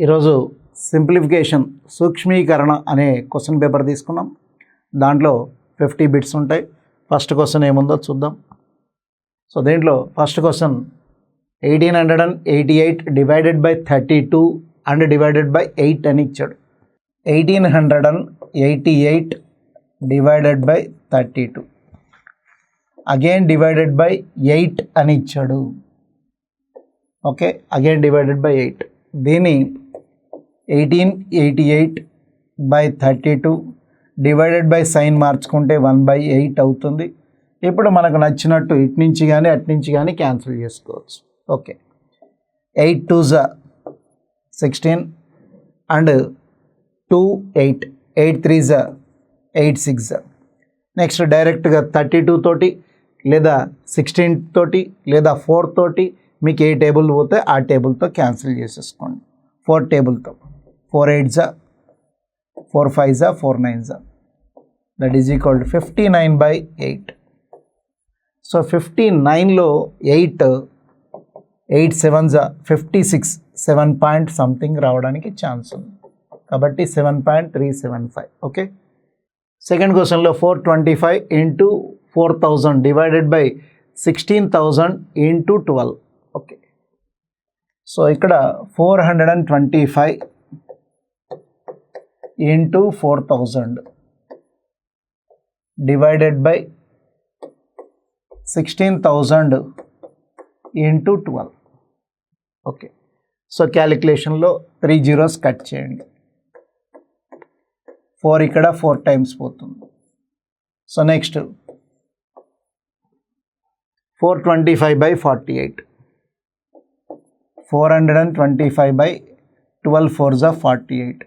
ఈరోజు సింప్లిఫికేషన్ సూక్ష్మీకరణ అనే question paper తీసుకున్నాం. దాంట్లో 50 బిట్స్ ఉంటాయి. ఫస్ట్ క్వశ్చన్ ఏముందో చూద్దాం. సో దీంట్లో first question 1888 divided by 32 and divided by 8 అని ఇచ్చాడు. 1888 divided by 32 again divided by 8 అని ఇచ్చాడు. Okay, again divided by 8. దీని 1888 బై 32 డివైడెడ్ బై సైన్ మార్చుకుంటే 1/8 అవుతుంది. ఇప్పుడు మనకు నచ్చినట్టు ఇటు నుంచి కానీ అటు నుంచి కానీ క్యాన్సిల్ చేసుకోవచ్చు. Okay, 8 2s 16 and 2 8 8 3s 8 6. Next డైరెక్ట్గా 32 తోటి లేదా 16 తోటి లేదా 4 తోటి మీకు ఏ టేబుల్ పోతే ఆ టేబుల్తో క్యాన్సిల్ చేసేసుకోండి. 4 టేబుల్తో 4 8s 4 5s 4 9s that is equal to 59/8. So 59లో 8 7s 56 7 పాయింట్ సంథింగ్ రావడానికి ఛాన్స్ ఉంది. కాబట్టి 7.375. ఓకే, సెకండ్ క్వశ్చన్లో 425 into 4000 divided by 16,000 into 12. Okay, so ఇక్కడ 425 into 4000 divided by 16,000 into 12. Okay, so క్యాలిక్యులేషన్లో 3 zeros కట్ చేయండి. 4 ఇక్కడ 4 టైమ్స్ పోతుంది. So next 425/48 425/12 4s 48.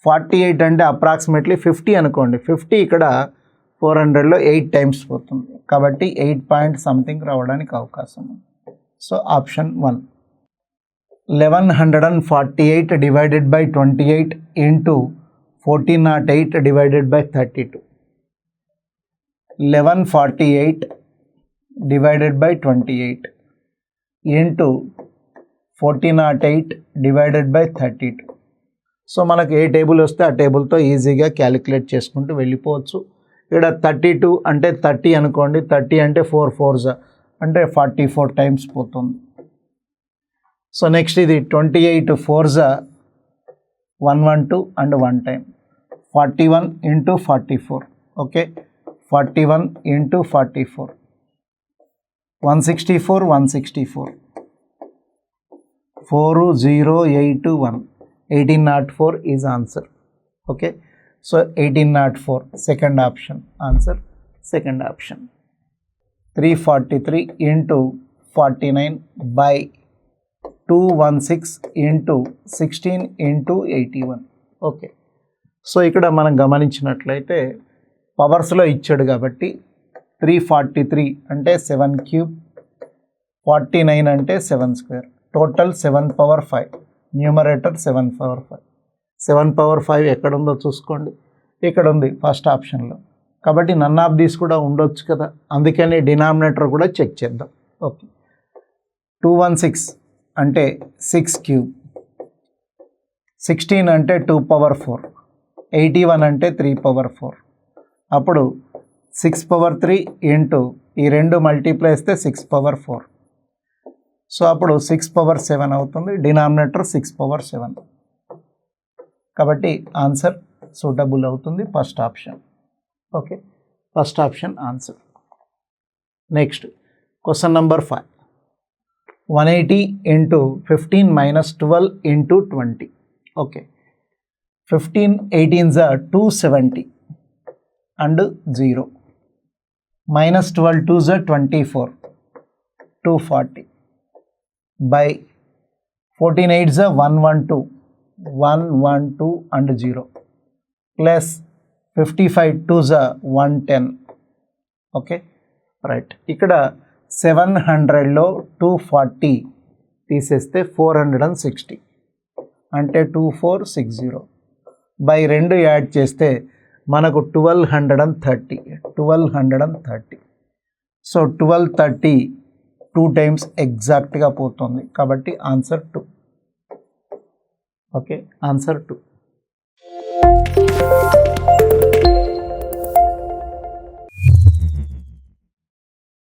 48 అంటే అప్రాక్సిమేట్లీ 50 అనుకోండి. 50 ఇక్కడ 400లో 8 టైమ్స్ పోతుంది. కాబట్టి 8 పాయింట్ సంథింగ్ రావడానికి అవకాశం ఉంది. So option 1. 1148 divided by 28 into 1408 divided by 32. 1148 divided by 28 into 1408 divided by 32. So మనకు ఏ టేబుల్ వస్తే ఆ టేబుల్తో ఈజీగా క్యాలిక్యులేట్ చేసుకుంటూ వెళ్ళిపోవచ్చు. ఇక్కడ 32 అంటే 30 అనుకోండి. 30 అంటే 4 4s అంటే 44 టైమ్స్ పోతుంది. సో నెక్స్ట్ ఇది 28 4s 112 and 1 time 41 into 44. Okay, 41 into 44 164 164 4081 1804 is answer. Okay, so 1804 second option answer, second option. 343 into 49 by 216 into 16 into 81. Okay, so ఇక్కడ మనం గమనించినట్లయితే పవర్స్లో ఇచ్చాడు కాబట్టి 343 అంటే 7 cube 49 అంటే 7 square total 7 power 5. Numerator 7 power 5. 7 power 5 ఎక్కడుందో చూసుకోండి. ఇక్కడ ఉంది ఫస్ట్ ఆప్షన్లో. కాబట్టి నన్ ఆఫ్ దీస్ కూడా ఉండొచ్చు కదా, అందుకని డినామినేటర్ కూడా చెక్ చేద్దాం. ఓకే, 216 అంటే 6 cube 16 అంటే 2 power 4 81 అంటే 3 power 4. అప్పుడు 6 power 3 ఇంటూ ఈ రెండు మల్టీప్లై చేస్తే 6 power 4. సో అప్పుడు 6 power 7 అవుతుంది. Denominator 6 power 7. కాబట్టి ఆన్సర్ సూటబుల్ అవుతుంది first option. Okay, first option answer. Next question number 5. 180 into 15 minus 12 into 20. Okay, 15 18s 270 and 0 minus 12 2s 24 240 by 14 8s 112 and 0 plus 55 2s 110. Okay, right. ఇక్కడ 700లో 240 తీసేస్తే 460 అంటే 2460 by 2 add చేస్తే మనకు 1230. So 1230 2 times ఎగ్జాక్ట్గా పోతుంది. కాబట్టి ఆన్సర్ 2. Okay, answer 2.